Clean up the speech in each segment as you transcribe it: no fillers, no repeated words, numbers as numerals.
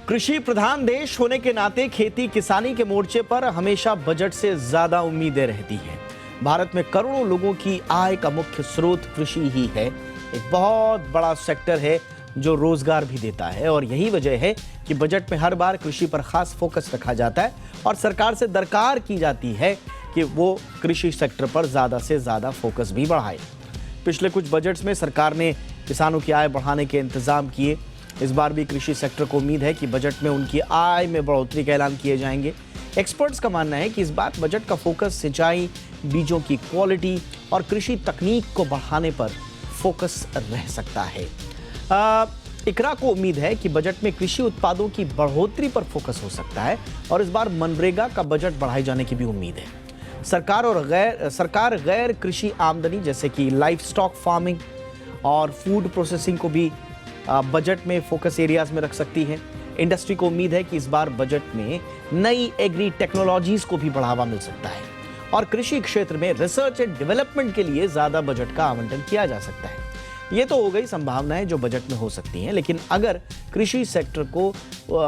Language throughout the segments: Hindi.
कृषि प्रधान देश होने के नाते खेती किसानी के मोर्चे पर हमेशा बजट से ज्यादा उम्मीदें रहती हैं। भारत में करोड़ों लोगों की आय का मुख्य स्रोत कृषि ही है। एक बहुत बड़ा सेक्टर है जो रोजगार भी देता है और यही वजह है कि बजट में हर बार कृषि पर खास फोकस रखा जाता है और सरकार से दरकार की जाती है कि वो कृषि सेक्टर पर ज्यादा से ज्यादा फोकस भी बढ़ाए। पिछले कुछ बजट्स में सरकार ने किसानों की आय बढ़ाने के इंतजाम किए। इस बार भी कृषि सेक्टर को उम्मीद है कि बजट में उनकी आय में बढ़ोतरी का ऐलान किए जाएंगे। एक्सपर्ट्स का मानना है कि इस बार बजट का फोकस सिंचाई, बीजों की क्वालिटी और कृषि तकनीक को बढ़ाने पर फोकस रह सकता है। इकरा को उम्मीद है कि बजट में कृषि उत्पादों की बढ़ोतरी पर फोकस हो सकता है और इस बार मनरेगा का बजट बढ़ाए जाने की भी उम्मीद है। सरकार गैर कृषि आमदनी जैसे कि लाइफ स्टॉक फार्मिंग और फूड प्रोसेसिंग को भी बजट में फोकस एरियाज में रख सकती है। इंडस्ट्री को उम्मीद है कि इस बार बजट में नई एग्री टेक्नोलॉजीज को भी बढ़ावा मिल सकता है और कृषि क्षेत्र में रिसर्च एंड डेवलपमेंट के लिए ज्यादा बजट का आवंटन किया जा सकता है। ये तो हो गई संभावनाएं जो बजट में हो सकती हैं, लेकिन अगर कृषि सेक्टर को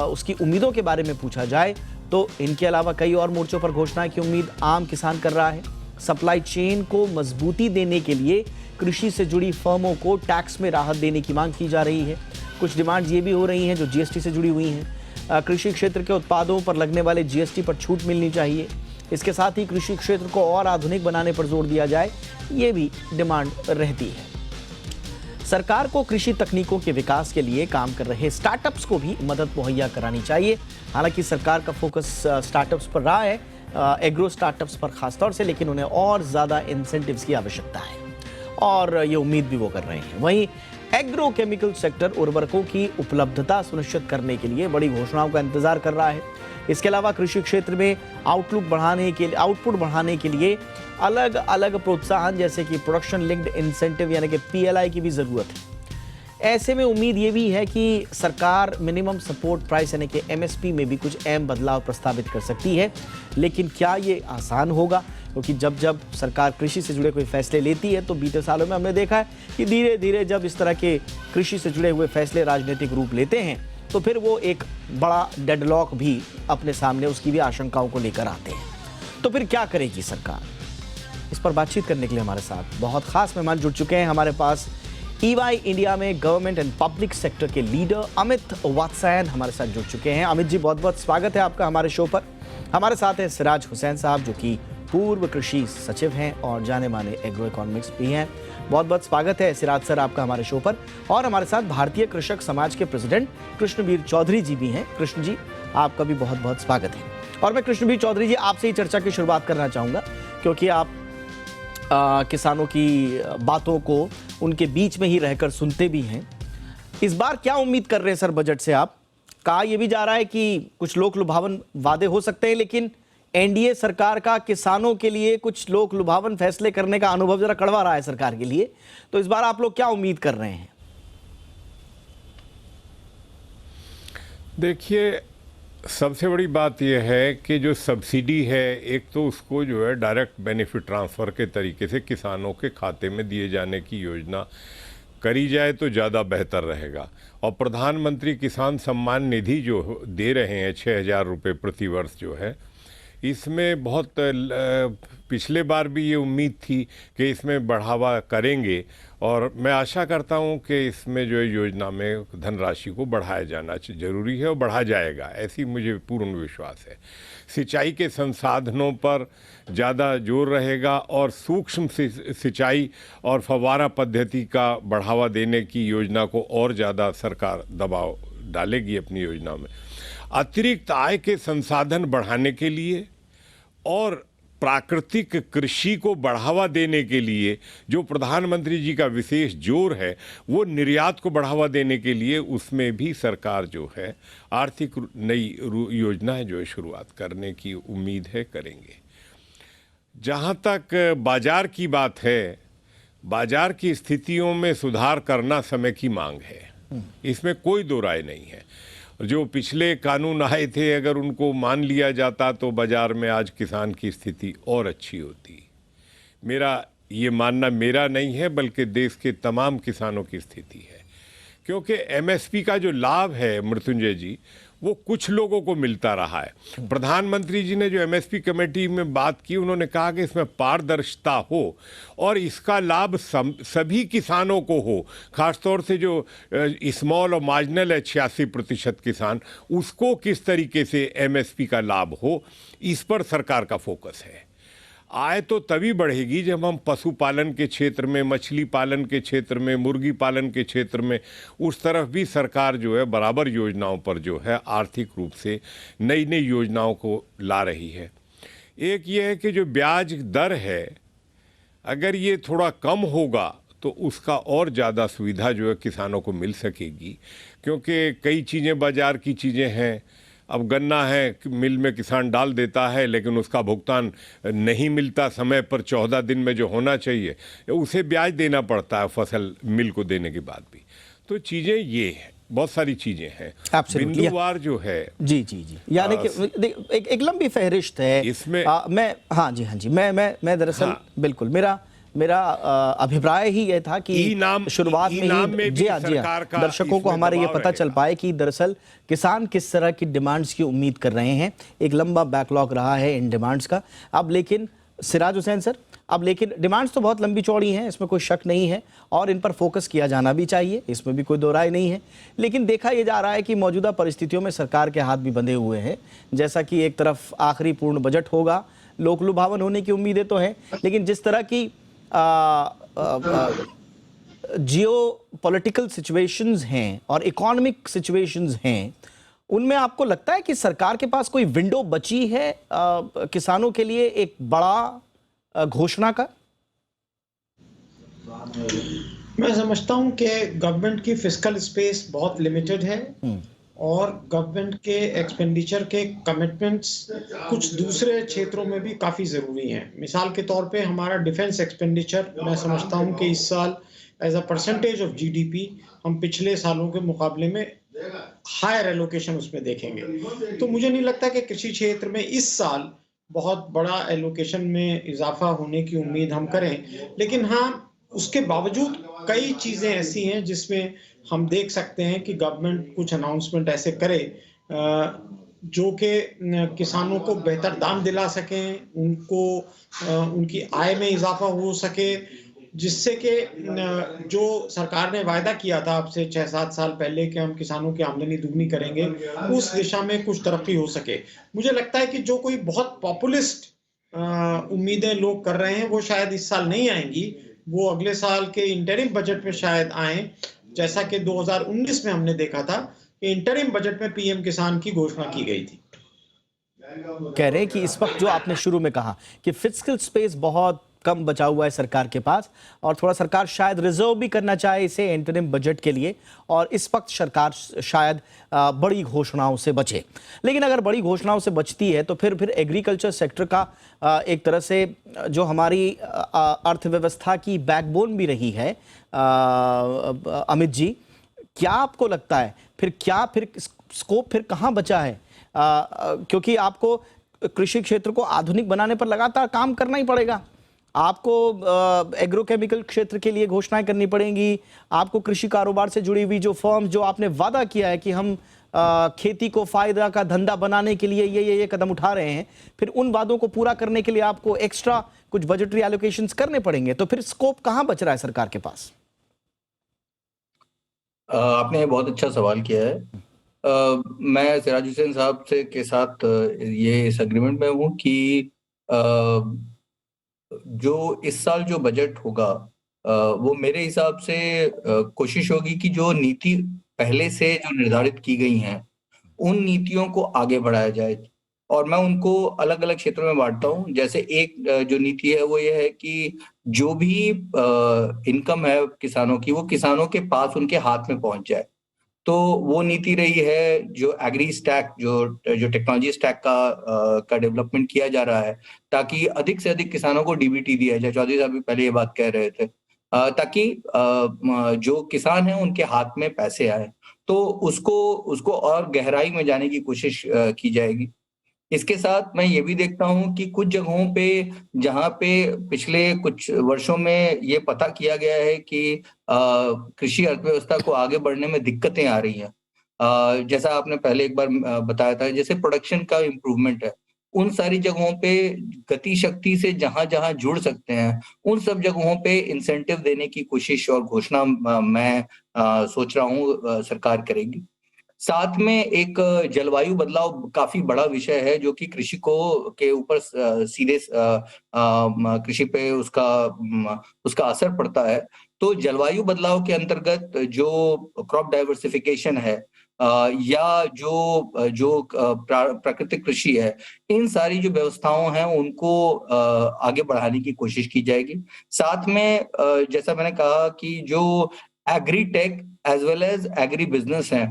उसकी उम्मीदों के बारे में पूछा जाए तो इनके अलावा कई और मोर्चों पर घोषणाएं की उम्मीद आम किसान कर रहा है। सप्लाई चेन को मजबूती देने के लिए कृषि से जुड़ी फर्मों को टैक्स में राहत देने की मांग की जा रही है। कुछ डिमांड्स ये भी हो रही हैं जो जीएसटी से जुड़ी हुई हैं। कृषि क्षेत्र के उत्पादों पर लगने वाले जीएसटी पर छूट मिलनी चाहिए। इसके साथ ही कृषि क्षेत्र को और आधुनिक बनाने पर जोर दिया जाए, ये भी डिमांड रहती है। सरकार को कृषि तकनीकों के विकास के लिए काम कर रहे स्टार्टअप्स को भी मदद मुहैया करानी चाहिए। हालांकि सरकार का फोकस स्टार्टअप्स पर रहा है, एग्रो स्टार्टअप्स पर खासतौर से, लेकिन उन्हें और ज़्यादा इंसेंटिव्स की आवश्यकता है और ये उम्मीद भी वो कर रहे हैं। वहीं एग्रो केमिकल सेक्टर उर्वरकों की उपलब्धता सुनिश्चित करने के लिए बड़ी घोषणाओं का इंतजार कर रहा है। इसके अलावा कृषि क्षेत्र में आउटपुट बढ़ाने के लिए अलग अलग प्रोत्साहन जैसे कि प्रोडक्शन लिंक्ड इंसेंटिव यानी कि पीएलआई की भी जरूरत है। ऐसे में उम्मीद ये भी है कि सरकार मिनिमम सपोर्ट प्राइस यानी कि एमएसपी में भी कुछ अहम बदलाव प्रस्तावित कर सकती है, लेकिन क्या ये आसान होगा? क्योंकि जब सरकार कृषि से जुड़े कोई फैसले लेती है तो बीते सालों में हमने देखा है कि धीरे धीरे जब इस तरह के कृषि से जुड़े हुए फैसले राजनीतिक रूप लेते हैं तो फिर वो एक बड़ा डेडलॉक भी अपने सामने उसकी भी आशंकाओं को लेकर आते हैं। तो फिर क्या करेगी सरकार? इस पर बातचीत करने के लिए हमारे साथ बहुत खास मेहमान जुड़ चुके हैं। हमारे पास ईवाई इंडिया में गवर्नमेंट एंड पब्लिक सेक्टर के लीडर अमित वात्सायन हमारे साथ जुड़ चुके हैं। अमित जी, बहुत बहुत स्वागत है आपका हमारे शो पर। हमारे साथ है सिराज हुसैन साहब जो कि पूर्व कृषि सचिव हैं और जाने माने एग्रो इकोनॉमिक्स भी हैं। बहुत बहुत स्वागत है सिराज सर आपका हमारे शो पर। और हमारे साथ भारतीय कृषक समाज के प्रेसिडेंट कृष्णबीर चौधरी जी भी हैं। कृष्ण जी, आपका भी बहुत बहुत स्वागत है। और मैं कृष्णबीर चौधरी जी आपसे ही चर्चा की शुरुआत करना चाहूँगा क्योंकि आप किसानों की बातों को उनके बीच में ही रहकर सुनते भी हैं। इस बार क्या उम्मीद कर रहे हैं सर बजट से आप? कहा यह भी जा रहा है कि कुछ लोक लुभावन वादे हो सकते हैं, लेकिन एनडीए सरकार का किसानों के लिए कुछ लोक लुभावन फैसले करने का अनुभव जरा कड़वा रहा है सरकार के लिए। तो इस बार आप लोग क्या उम्मीद कर रहे हैं? देखिए, सबसे बड़ी बात यह है कि जो सब्सिडी है, एक तो उसको जो है डायरेक्ट बेनिफिट ट्रांसफ़र के तरीके से किसानों के खाते में दिए जाने की योजना करी जाए तो ज़्यादा बेहतर रहेगा। और प्रधानमंत्री किसान सम्मान निधि जो दे रहे हैं 6,000 रुपये प्रति वर्ष जो है, इसमें बहुत पिछले बार भी ये उम्मीद थी कि इसमें बढ़ावा करेंगे और मैं आशा करता हूँ कि इसमें जो योजना में धनराशि को बढ़ाया जाना जरूरी है और बढ़ा जाएगा, ऐसी मुझे पूर्ण विश्वास है। सिंचाई के संसाधनों पर ज़्यादा जोर रहेगा और सूक्ष्म सिंचाई और फव्वारा पद्धति का बढ़ावा देने की योजना को और ज़्यादा सरकार दबाव डालेगी अपनी योजना में। अतिरिक्त आय के संसाधन बढ़ाने के लिए और प्राकृतिक कृषि को बढ़ावा देने के लिए जो प्रधानमंत्री जी का विशेष जोर है, वो निर्यात को बढ़ावा देने के लिए, उसमें भी सरकार जो है आर्थिक नई योजनाएं जो है शुरुआत करने की उम्मीद है, करेंगे। जहां तक बाजार की बात है, बाजार की स्थितियों में सुधार करना समय की मांग है, इसमें कोई दो राय नहीं है। जो पिछले कानून आए थे, अगर उनको मान लिया जाता तो बाजार में आज किसान की स्थिति और अच्छी होती। मेरा ये मानना मेरा नहीं है बल्कि देश के तमाम किसानों की स्थिति है क्योंकि एमएसपी का जो लाभ है मृत्युंजय जी, वो कुछ लोगों को मिलता रहा है। प्रधानमंत्री जी ने जो एमएसपी कमेटी में बात की, उन्होंने कहा कि इसमें पारदर्शिता हो और इसका लाभ सभी किसानों को हो, खासतौर से जो स्मॉल और मार्जिनल है 86% किसान, उसको किस तरीके से एमएसपी का लाभ हो, इस पर सरकार का फोकस है। आय तो तभी बढ़ेगी जब हम पशुपालन के क्षेत्र में, मछली पालन के क्षेत्र में, मुर्गी पालन के क्षेत्र में, उस तरफ भी सरकार जो है बराबर योजनाओं पर जो है आर्थिक रूप से नई नई योजनाओं को ला रही है। एक ये है कि जो ब्याज दर है, अगर ये थोड़ा कम होगा तो उसका और ज़्यादा सुविधा जो है किसानों को मिल सकेगी, क्योंकि कई चीज़ें बाज़ार की चीज़ें हैं। अब गन्ना है, मिल में किसान डाल देता है लेकिन उसका भुगतान नहीं मिलता समय पर, 14 दिन में जो होना चाहिए, उसे ब्याज देना पड़ता है फसल मिल को देने के बाद भी। तो चीज़ें ये हैं, बहुत सारी चीज़ें हैं। बिंदुवार जो है, जी जी जी, यानी कि एक लंबी फहरिस्त है इसमें। मैं हाँ जी, मैं दरअसल बिल्कुल मेरा अभिप्राय ही यह था कि शुरुआत में ही जी हाँ दर्शकों को हमारे ये पता चल पाए कि दरअसल किसान किस तरह की डिमांड्स की उम्मीद कर रहे हैं। एक लंबा बैकलॉग रहा है इन डिमांड्स का। अब लेकिन सिराज हुसैन सर, अब लेकिन डिमांड्स तो बहुत लंबी चौड़ी हैं, इसमें कोई शक नहीं है, और इन पर फोकस किया जाना भी चाहिए, इसमें भी कोई दो राय नहीं है। लेकिन देखा यह जा रहा है कि मौजूदा परिस्थितियों में सरकार के हाथ भी बंधे हुए हैं। जैसा कि एक तरफ आखिरी पूर्ण बजट होगा, लोक लुभावन होने की उम्मीदें तो हैं, लेकिन जिस तरह की जियो पॉलिटिकल सिचुएशंस हैं और इकोनॉमिक सिचुएशंस हैं, उनमें आपको लगता है कि सरकार के पास कोई विंडो बची है किसानों के लिए एक बड़ा घोषणा का? मैं समझता हूं कि गवर्नमेंट की फिस्कल स्पेस बहुत लिमिटेड है और गवर्नमेंट के एक्सपेंडिचर के कमिटमेंट्स कुछ दूसरे क्षेत्रों में भी काफ़ी ज़रूरी हैं। मिसाल के तौर पे हमारा डिफेंस एक्सपेंडिचर, मैं समझता हूं कि इस साल as a percentage of GDP हम पिछले सालों के मुकाबले में हायर एलोकेशन उसमें देखेंगे। तो मुझे नहीं लगता कि कृषि क्षेत्र में इस साल बहुत बड़ा एलोकेशन में इजाफा होने की उम्मीद हम करें, लेकिन हाँ, उसके बावजूद कई चीज़ें ऐसी हैं जिसमें हम देख सकते हैं कि गवर्नमेंट कुछ अनाउंसमेंट ऐसे करे जो कि किसानों को बेहतर दाम दिला सकें, उनको उनकी आय में इजाफा हो सके, जिससे कि जो सरकार ने वायदा किया था अब से 6-7 साल पहले कि हम किसानों की आमदनी दुगनी करेंगे, उस दिशा में कुछ तरक्की हो सके। मुझे लगता है कि जो कोई बहुत पॉपुलिस्ट उम्मीदें लोग कर रहे हैं वो शायद इस साल नहीं आएंगी, वो अगले साल के इंटरिम बजट में शायद आए, जैसा कि 2019 में हमने देखा था कि इंटरिम बजट में पीएम किसान की घोषणा की गई थी। कह रहे हैं कि इस वक्त जो आपने शुरू में कहा कि फिस्कल स्पेस बहुत कम बचा हुआ है सरकार के पास, और थोड़ा सरकार शायद रिजर्व भी करना चाहे इसे इंटरिम बजट के लिए, और इस वक्त सरकार शायद बड़ी घोषणाओं से बचे। लेकिन अगर बड़ी घोषणाओं से बचती है तो फिर एग्रीकल्चर सेक्टर का एक तरह से जो हमारी अर्थव्यवस्था की बैकबोन भी रही है, अमित जी, क्या आपको लगता है फिर स्कोप फिर कहाँ बचा है? क्योंकि आपको कृषि क्षेत्र को आधुनिक बनाने पर लगातार काम करना ही पड़ेगा। आपको एग्रोकेमिकल क्षेत्र के लिए घोषणाएं करनी पड़ेंगी, आपको कृषि कारोबार से जुड़ी हुई जो फर्म, जो आपने वादा किया है कि हम खेती को फायदा का धंधा बनाने के लिए ये कदम उठा रहे हैं, फिर उन वादों को पूरा करने के लिए आपको एक्स्ट्रा कुछ बजटरी एलोकेशंस करने पड़ेंगे। तो फिर स्कोप कहां बच रहा है सरकार के पास? आपने बहुत अच्छा सवाल किया है। मैं सिराज हुसैन साहब से के साथ ये इस एग्रीमेंट में हूँ कि जो इस साल जो बजट होगा वो मेरे हिसाब से कोशिश होगी कि जो नीति पहले से जो निर्धारित की गई हैं उन नीतियों को आगे बढ़ाया जाए, और मैं उनको अलग अलग क्षेत्रों में बांटता हूँ। जैसे एक जो नीति है वो ये है कि जो भी इनकम है किसानों की, वो किसानों के पास उनके हाथ में पहुंच जाए। तो वो नीति रही है जो एग्री स्टैक, जो टेक्नोलॉजी स्टैक का डेवलपमेंट किया जा रहा है, ताकि अधिक से अधिक किसानों को डीबीटी दिया जाए। चौधरी साहब भी पहले ये बात कह रहे थे, ताकि जो किसान है उनके हाथ में पैसे आए, तो उसको और गहराई में जाने की कोशिश की जाएगी। इसके साथ मैं ये भी देखता हूं कि कुछ जगहों पे जहां पे पिछले कुछ वर्षों में ये पता किया गया है कि कृषि अर्थव्यवस्था को आगे बढ़ने में दिक्कतें आ रही हैं, जैसा आपने पहले एक बार बताया था, जैसे प्रोडक्शन का इम्प्रूवमेंट है, उन सारी जगहों पे गति शक्ति से जहां-जहां जुड़ सकते हैं, उन सब जगहों पे इंसेंटिव देने की कोशिश और घोषणा मैं सोच रहा हूँ सरकार करेगी। साथ में एक जलवायु बदलाव काफ़ी बड़ा विषय है जो कि कृषि को के ऊपर सीधे कृषि पे उसका असर पड़ता है। तो जलवायु बदलाव के अंतर्गत जो क्रॉप डाइवर्सिफिकेशन है, या जो प्राकृतिक कृषि है, इन सारी जो व्यवस्थाओं हैं उनको आगे बढ़ाने की कोशिश की जाएगी। साथ में जैसा मैंने कहा कि जो agritech as well as agribusiness है,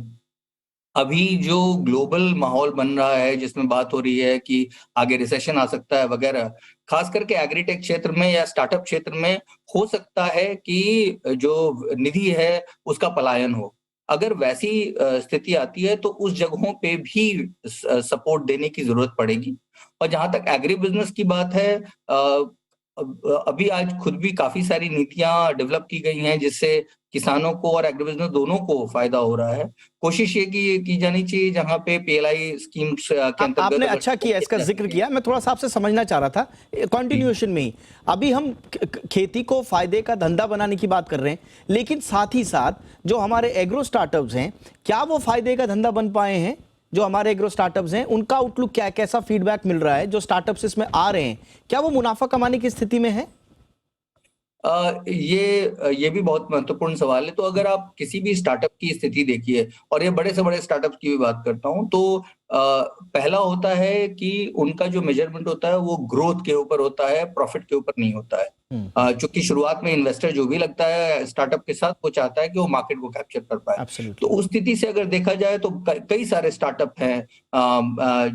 अभी जो ग्लोबल माहौल बन रहा है जिसमें बात हो रही है कि आगे रिसेशन आ सकता है वगैरह, खास करके एग्रीटेक क्षेत्र में या स्टार्टअप क्षेत्र में हो सकता है कि जो निधि है उसका पलायन हो। अगर वैसी स्थिति आती है तो उस जगहों पे भी सपोर्ट देने की जरूरत पड़ेगी। और जहां तक एग्री बिजनेस की बात है, अभी आज खुद भी काफी सारी नीतियां डेवलप की गई हैं जिससे किसानों को और एग्री बिजनेस दोनों को फायदा हो रहा है। कोशिश ये की जानी चाहिए जहां पे पीएलआई स्कीम्स के अंतर्गत आपने अच्छा किया, इसका जिक्र किया। मैं थोड़ा सा आपसे समझना चाह रहा था कंटिन्यूएशन में ही। अभी हम खेती को फायदे का धंधा बनाने की बात कर रहे हैं, लेकिन साथ ही साथ जो हमारे एग्रो स्टार्टअप्स हैं, क्या वो फायदे का धंधा बन पाए हैं? जो हमारे एग्रो स्टार्टअप्स हैं उनका आउटलुक क्या है, कैसा फीडबैक मिल रहा है? जो स्टार्टअप्स इसमें आ रहे हैं, क्या वो मुनाफा कमाने की स्थिति में है? ये भी बहुत महत्वपूर्ण सवाल है। तो अगर आप किसी भी स्टार्टअप की स्थिति देखिए, और ये बड़े से बड़े स्टार्टअप की भी बात करता हूँ, तो पहला होता है कि उनका जो मेजरमेंट होता है वो ग्रोथ के ऊपर होता है, प्रॉफिट के ऊपर नहीं होता है। चूंकि शुरुआत में इन्वेस्टर जो भी लगता है स्टार्टअप के साथ, वो चाहता है कि वो मार्केट को कैप्चर कर पाए। Absolutely. तो उस स्थिति से अगर देखा जाए तो कई सारे स्टार्टअप हैं,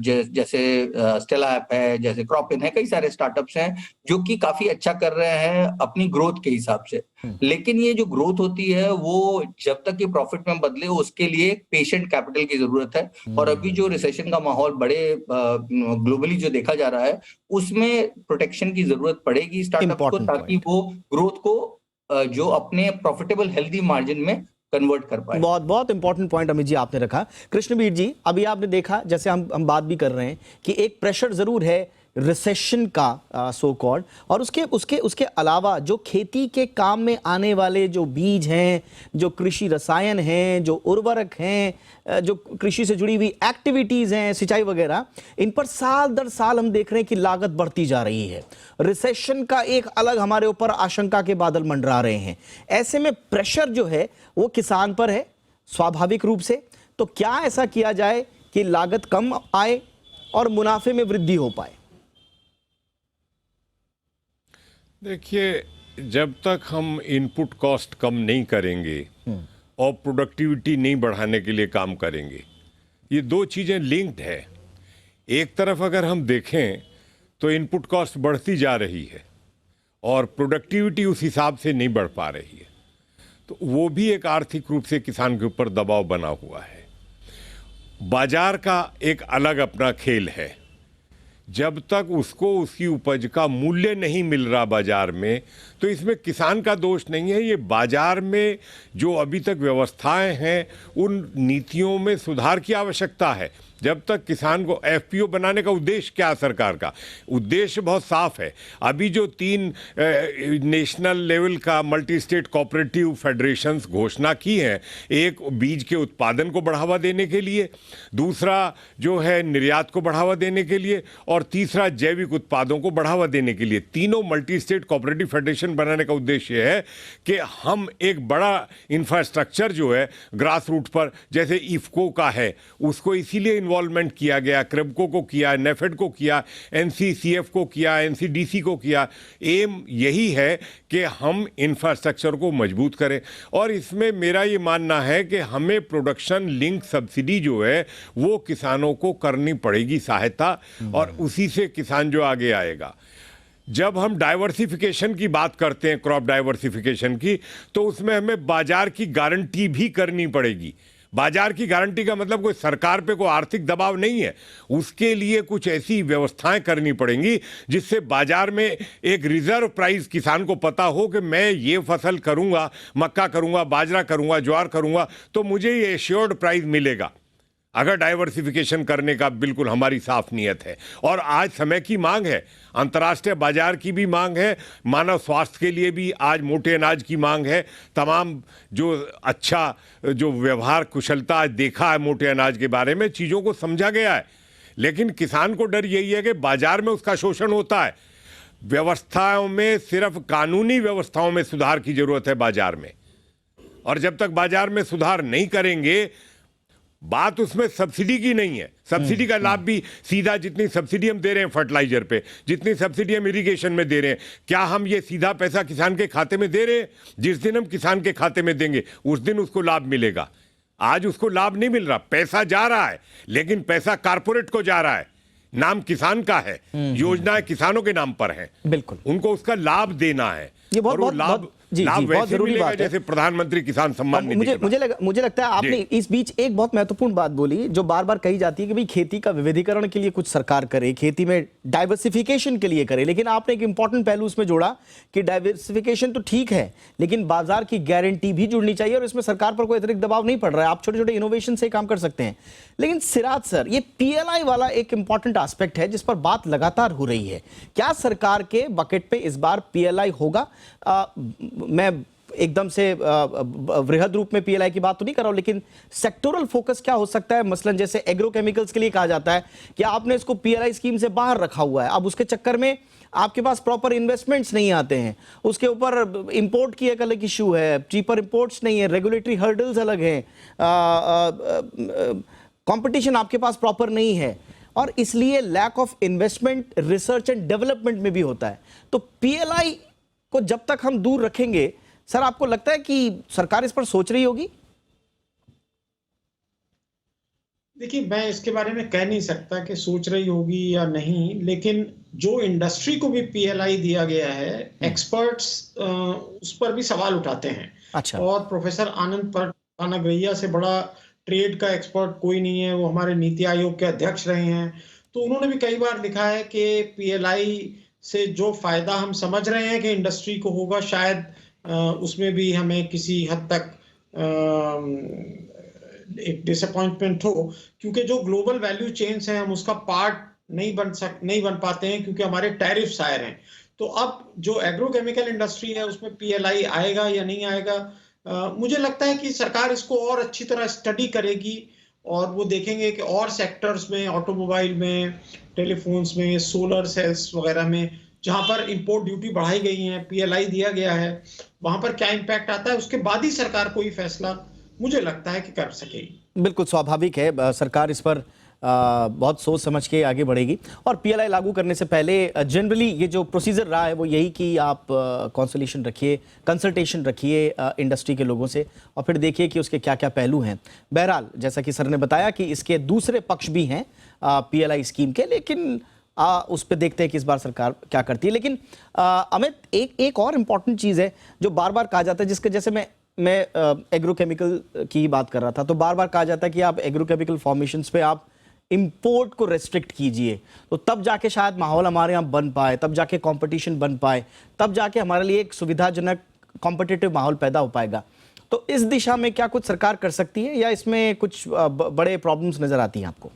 जैसे स्टेला ऐप है, जैसे क्रॉपिन है, कई सारे स्टार्टअप्स हैं जो कि काफी अच्छा कर रहे हैं अपनी ग्रोथ के हिसाब से। लेकिन ये जो ग्रोथ होती है वो जब तक ये प्रॉफिट में बदले उसके लिए पेशेंट कैपिटल की जरूरत है। और अभी जो रिसेशन का माहौल बड़े ग्लोबली जो देखा जा रहा है, उसमें प्रोटेक्शन की जरूरत पड़ेगी स्टार्टअप को, ताकि वो ग्रोथ को जो अपने प्रॉफिटेबल हेल्दी मार्जिन में कन्वर्ट कर पाए। बहुत बहुत इंपॉर्टेंट पॉइंट अमित जी आपने रखा। कृष्णवीर जी, अभी आपने देखा, जैसे हम बात भी कर रहे हैं कि एक प्रेशर जरूर है रिसेशन का, सो कॉल्ड, और उसके अलावा जो खेती के काम में आने वाले जो बीज हैं, जो कृषि रसायन हैं, जो उर्वरक हैं, जो कृषि से जुड़ी हुई एक्टिविटीज़ हैं, सिंचाई वगैरह, इन पर साल दर साल हम देख रहे हैं कि लागत बढ़ती जा रही है। रिसेशन का एक अलग हमारे ऊपर आशंका के बादल मंडरा रहे हैं। ऐसे में प्रेशर जो है वो किसान पर है स्वाभाविक रूप से। तो क्या ऐसा किया जाए कि लागत कम आए और मुनाफे में वृद्धि हो पाए? देखिए, जब तक हम इनपुट कॉस्ट कम नहीं करेंगे और प्रोडक्टिविटी नहीं बढ़ाने के लिए काम करेंगे, ये दो चीज़ें लिंक्ड है। एक तरफ अगर हम देखें तो इनपुट कॉस्ट बढ़ती जा रही है और प्रोडक्टिविटी उस हिसाब से नहीं बढ़ पा रही है, तो वो भी एक आर्थिक रूप से किसान के ऊपर दबाव बना हुआ है। बाजार का एक अलग अपना खेल है। जब तक उसको उसकी उपज का मूल्य नहीं मिल रहा बाजार में, तो इसमें किसान का दोष नहीं है। ये बाजार में जो अभी तक व्यवस्थाएं हैं, उन नीतियों में सुधार की आवश्यकता है। जब तक किसान को एफपीओ बनाने का उद्देश्य क्या है? सरकार का उद्देश्य बहुत साफ है। अभी जो 3 नेशनल लेवल का मल्टी स्टेट कोऑपरेटिव फेडरेशंस घोषणा की है, एक बीज के उत्पादन को बढ़ावा देने के लिए, दूसरा जो है निर्यात को बढ़ावा देने के लिए, और तीसरा जैविक उत्पादों को बढ़ावा देने के लिए, तीनों मल्टी स्टेट कोऑपरेटिव फेडरेशन बनाने का उद्देश्य है कि हम एक बड़ा इंफ्रास्ट्रक्चर जो है ग्रास रूट पर, जैसे इफ्को का है, उसको इसीलिए इन्वॉल्वमेंट किया गया, क्रेबको को किया, नेफेड को किया, एनसीसीएफ को किया, एनसीडीसी को किया। एम यही है कि हम इंफ्रास्ट्रक्चर को मजबूत करें। और इसमें मेरा ये मानना है कि हमें प्रोडक्शन लिंक सब्सिडी जो है वो किसानों को करनी पड़ेगी सहायता, और उसी से किसान जो आगे आएगा। जब हम डाइवर्सिफिकेशन की बात करते हैं, क्रॉप डाइवर्सिफिकेशन की, तो उसमें हमें बाजार की गारंटी भी करनी पड़ेगी। बाजार की गारंटी का मतलब कोई सरकार पे कोई आर्थिक दबाव नहीं है, उसके लिए कुछ ऐसी व्यवस्थाएं करनी पड़ेंगी जिससे बाजार में एक रिजर्व प्राइस किसान को पता हो कि मैं ये फसल करूंगा, मक्का करूंगा, बाजरा करूंगा, ज्वार करूंगा, तो मुझे ये एश्योर्ड प्राइस मिलेगा। अगर डाइवर्सिफिकेशन करने का बिल्कुल हमारी साफ नियत है, और आज समय की मांग है, अंतर्राष्ट्रीय बाजार की भी मांग है, मानव स्वास्थ्य के लिए भी आज मोटे अनाज की मांग है। तमाम जो अच्छा जो व्यवहार कुशलता आज देखा है मोटे अनाज के बारे में, चीज़ों को समझा गया है, लेकिन किसान को डर यही है कि बाजार में उसका शोषण होता है। व्यवस्थाओं में, सिर्फ कानूनी व्यवस्थाओं में सुधार की जरूरत है बाजार में, और जब तक बाजार में सुधार नहीं करेंगे, बात उसमें सब्सिडी की नहीं है। सब्सिडी का लाभ भी सीधा, जितनी सब्सिडी हम दे रहे हैं फर्टिलाइजर पे, जितनी सब्सिडी हम इरिगेशन में दे रहे हैं, क्या हम ये सीधा पैसा किसान के खाते में दे रहे हैं? जिस दिन हम किसान के खाते में देंगे उस दिन उसको लाभ मिलेगा। आज उसको लाभ नहीं मिल रहा, पैसा जा रहा है, लेकिन पैसा कारपोरेट को जा रहा है, नाम किसान का है, योजनाएं किसानों के नाम पर हैं, बिल्कुल उनको उसका लाभ देना है। ये बहुत और वो बहुत लाभ बहुत जी, लाभ जी, बहुत वैसे जरूरी मिलेगा बात है। जैसे प्रधानमंत्री किसान सम्मान निधि के बाद। मुझे लगता है आपने इस बीच एक बहुत महत्वपूर्ण बात बोली जो बार बार कही जाती है कि भाई खेती का विविधीकरण के लिए कुछ सरकार करे, खेती में डाइवर्सिफिकेशन के लिए करे, लेकिन आपने एक इंपॉर्टेंट पहलू उसमें जोड़ा कि डाइवर्सिफिकेशन तो ठीक है, लेकिन बाजार की गारंटी भी जुड़नी चाहिए, और इसमें सरकार पर कोई अतिरिक्त दबाव नहीं पड़ रहा है, आप छोटे छोटे इनोवेशन से काम कर सकते हैं। लेकिन सिराज सर, ये पीएलआई वाला एक इंपॉर्टेंट एस्पेक्ट है जिस पर बात लगातार हो रही है, क्या सरकार के बकेट पे इस बार पीएलआई होगा? मैं एकदम से वृहद रूप में पीएलआई की बात तो नहीं कर रहा हूं, लेकिन सेक्टोरल फोकस क्या हो सकता है? मसलन जैसे एग्रोकेमिकल्स के लिए कहा जाता है कि आपने इसको पीएलआई स्कीम से बाहर रखा हुआ है, अब उसके चक्कर में आपके पास प्रॉपर इन्वेस्टमेंट्स नहीं आते हैं, उसके ऊपर इंपोर्ट की एक अलग इशू है, चीपर इंपोर्ट्स नहीं है, रेगुलेटरी हर्डल्स अलग हैं, कंपटीशन आपके पास प्रॉपर नहीं है, और इसलिए lack of investment research and development में भी होता है। तो पीएलआई को जब तक हम दूर रखेंगे, सर आपको लगता है कि सरकार इस पर सोच रही होगी? देखिए, मैं इसके बारे में कह नहीं सकता कि सोच रही होगी या नहीं, लेकिन जो इंडस्ट्री को भी पीएलआई दिया गया है, एक्सपर्ट्स उस पर भी सवाल उठाते हैं। अच्छा। और प्रोफेसर आनंद पनागरिया से बड़ा ट्रेड का एक्सपर्ट कोई नहीं है, वो हमारे नीति आयोग के अध्यक्ष रहे हैं, तो उन्होंने भी कई बार लिखा है कि पीएलआई से जो फायदा हम समझ रहे हैं कि इंडस्ट्री को होगा, शायद उसमें भी हमें किसी हद तक एक डिसअपॉइंटमेंट हो, क्योंकि जो ग्लोबल वैल्यू चेन्स हैं हम उसका पार्ट नहीं बन पाते हैं, क्योंकि हमारे टैरिफ्स आए हैं। तो अब जो एग्रोकेमिकल इंडस्ट्री है उसमें पीएलआई आएगा या नहीं आएगा, मुझे लगता है कि सरकार इसको और अच्छी तरह स्टडी करेगी, और वो देखेंगे कि और सेक्टर्स में, ऑटोमोबाइल में, टेलीफोन्स में, सोलर सेल्स वगैरह में, जहां पर इंपोर्ट ड्यूटी बढ़ाई गई है, पीएलआई दिया गया है, वहां पर क्या इंपैक्ट आता है, उसके बाद ही सरकार कोई फैसला मुझे लगता है कि कर सकेगी। बिल्कुल स्वाभाविक है, सरकार इस पर बहुत सोच समझ के आगे बढ़ेगी, और पीएलआई लागू करने से पहले जनरली ये जो प्रोसीजर रहा है वो यही कि आप कंसल्टेशन रखिए, कंसल्टेशन रखिए इंडस्ट्री के लोगों से, और फिर देखिए कि उसके क्या क्या पहलू हैं। बहरहाल जैसा कि सर ने बताया कि इसके दूसरे पक्ष भी हैं पीएलआई स्कीम के, लेकिन उस पर देखते हैं कि इस बार सरकार क्या करती है। लेकिन अमित, एक और इम्पॉर्टेंट चीज़ है जो बार बार कहा जाता है, जिसके जैसे मैं एग्रोकेमिकल की ही बात कर रहा था, तो बार बार कहा जाता है कि आप एग्रोकेमिकल फॉर्मेशंस पे आप इंपोर्ट को रेस्ट्रिक्ट कीजिए, तो तब जाके शायद माहौल हमारे यहाँ बन पाए, तब जाके कंपटीशन बन पाए, तब जाके हमारे लिए एक सुविधाजनक कॉम्पिटिटिव माहौल पैदा हो पाएगा। तो इस दिशा में क्या कुछ सरकार कर सकती है, या इसमें कुछ बड़े प्रॉब्लम्स नजर आती हैं आपको?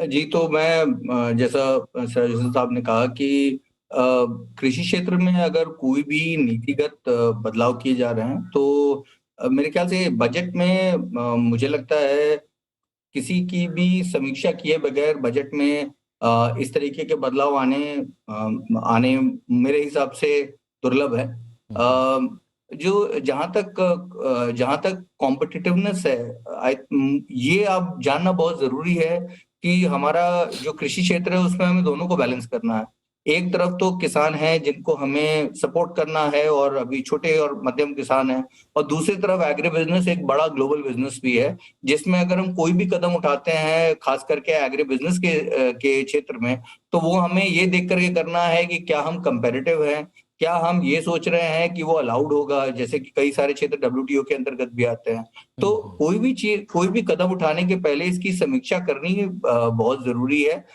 जी, तो मैं जैसा सर साहब ने कहा कि कृषि क्षेत्र में अगर कोई भी नीतिगत बदलाव किए जा रहे हैं, तो मेरे ख्याल से बजट में मुझे लगता है किसी की भी समीक्षा किए बगैर बजट में इस तरीके के बदलाव आने मेरे हिसाब से दुर्लभ है। जो जहां तक कॉम्पिटिटिवनेस है, ये आप जानना बहुत जरूरी है कि हमारा जो कृषि क्षेत्र है उसमें हमें दोनों को बैलेंस करना है। एक तरफ तो किसान हैं जिनको हमें सपोर्ट करना है, और अभी छोटे और मध्यम किसान हैं, और दूसरी तरफ एग्री बिजनेस एक बड़ा ग्लोबल बिजनेस भी है, जिसमें अगर हम कोई भी कदम उठाते हैं, खास करके एग्री बिजनेस के क्षेत्र में, तो वो हमें ये देख करके करना है कि क्या हम कंपेरेटिव हैं, क्या हम ये सोच रहे हैं कि वो अलाउड होगा, जैसे कि कई सारे क्षेत्र WTO के अंतर्गत भी आते हैं। तो कोई भी चीज, कोई भी कदम उठाने के पहले इसकी समीक्षा करनी बहुत जरूरी है।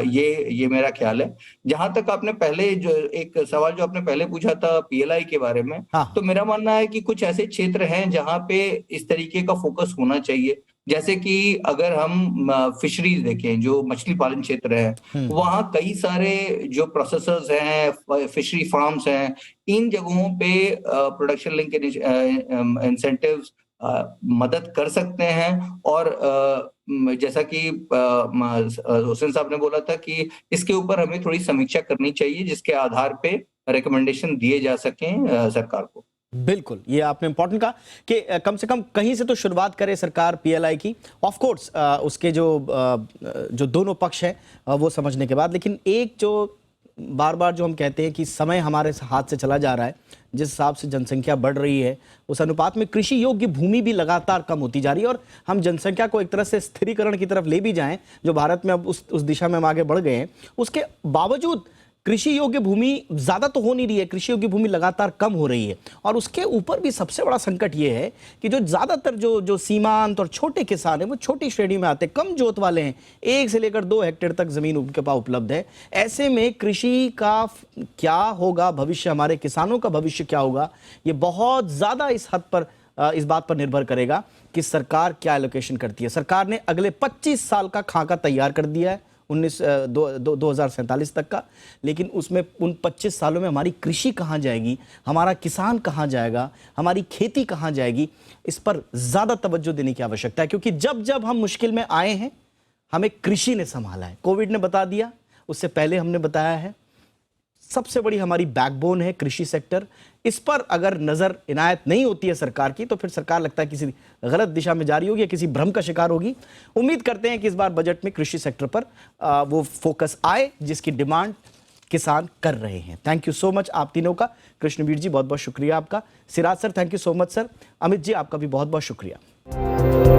ये मेरा ख्याल है। जहां तक आपने पहले जो एक सवाल जो आपने पहले पूछा था PLI के बारे में, हाँ। तो मेरा मानना है कि कुछ ऐसे क्षेत्र हैं जहां पे इस तरीके का फोकस होना चाहिए। जैसे कि अगर हम फिशरीज देखें, जो मछली पालन क्षेत्र है, वहाँ कई सारे जो प्रोसेसर्स हैं, फिशरी फार्म्स हैं, इन जगहों पे प्रोडक्शन लिंक इंसेंटिव्स मदद कर सकते हैं। और जैसा कि हुसैन साहब ने बोला था कि इसके ऊपर हमें थोड़ी समीक्षा करनी चाहिए, जिसके आधार पे रिकमेंडेशन दिए जा सकें सरकार को। बिल्कुल, ये आपने इंपॉर्टेंट कहा कि कम से कम कहीं से तो शुरुआत करे सरकार PLI की। ऑफ कोर्स उसके जो दोनों पक्ष हैं वो समझने के बाद, लेकिन एक जो बार बार जो हम कहते हैं कि समय हमारे हाथ से चला जा रहा है, जिस हिसाब से जनसंख्या बढ़ रही है उस अनुपात में कृषि योग्य भूमि भी लगातार कम होती जा रही है। और हम जनसंख्या को एक तरह से स्थिरीकरण की तरफ ले भी जाएं, जो भारत में अब उस दिशा में हम आगे बढ़ गए हैं, उसके बावजूद कृषि योग्य भूमि ज्यादा तो हो नहीं रही है, कृषि योग्य भूमि लगातार कम हो रही है। और उसके ऊपर भी सबसे बड़ा संकट ये है कि जो ज्यादातर जो सीमांत और छोटे किसान हैं वो छोटी श्रेणी में आते हैं, कम जोत वाले हैं, 1 से लेकर 2 हेक्टेयर तक जमीन उनके पास उपलब्ध है। ऐसे में कृषि का क्या होगा भविष्य, हमारे किसानों का भविष्य क्या होगा, ये बहुत ज्यादा इस हद पर इस बात पर निर्भर करेगा कि सरकार क्या एलोकेशन करती है। सरकार ने अगले 25 साल का खाका तैयार कर दिया है 2047 तक का, लेकिन उसमें उन 25 सालों में हमारी कृषि कहाँ जाएगी, हमारा किसान कहाँ जाएगा, हमारी खेती कहाँ जाएगी, इस पर ज़्यादा तवज्जो देने की आवश्यकता है। क्योंकि जब जब हम मुश्किल में आए हैं हमें कृषि ने संभाला है। कोविड ने बता दिया, उससे पहले हमने बताया है, सबसे बड़ी हमारी बैकबोन है कृषि सेक्टर। इस पर अगर नजर इनायत नहीं होती है सरकार की, तो फिर सरकार लगता है किसी गलत दिशा में जा रही होगी या किसी भ्रम का शिकार होगी। उम्मीद करते हैं कि इस बार बजट में कृषि सेक्टर पर वो फोकस आए जिसकी डिमांड किसान कर रहे हैं। थैंक यू सो मच आप तीनों का। कृष्णवीर जी बहुत बहुत शुक्रिया आपका। Siraj sir thank you so much sir. Amit ji आपका भी बहुत बहुत शुक्रिया।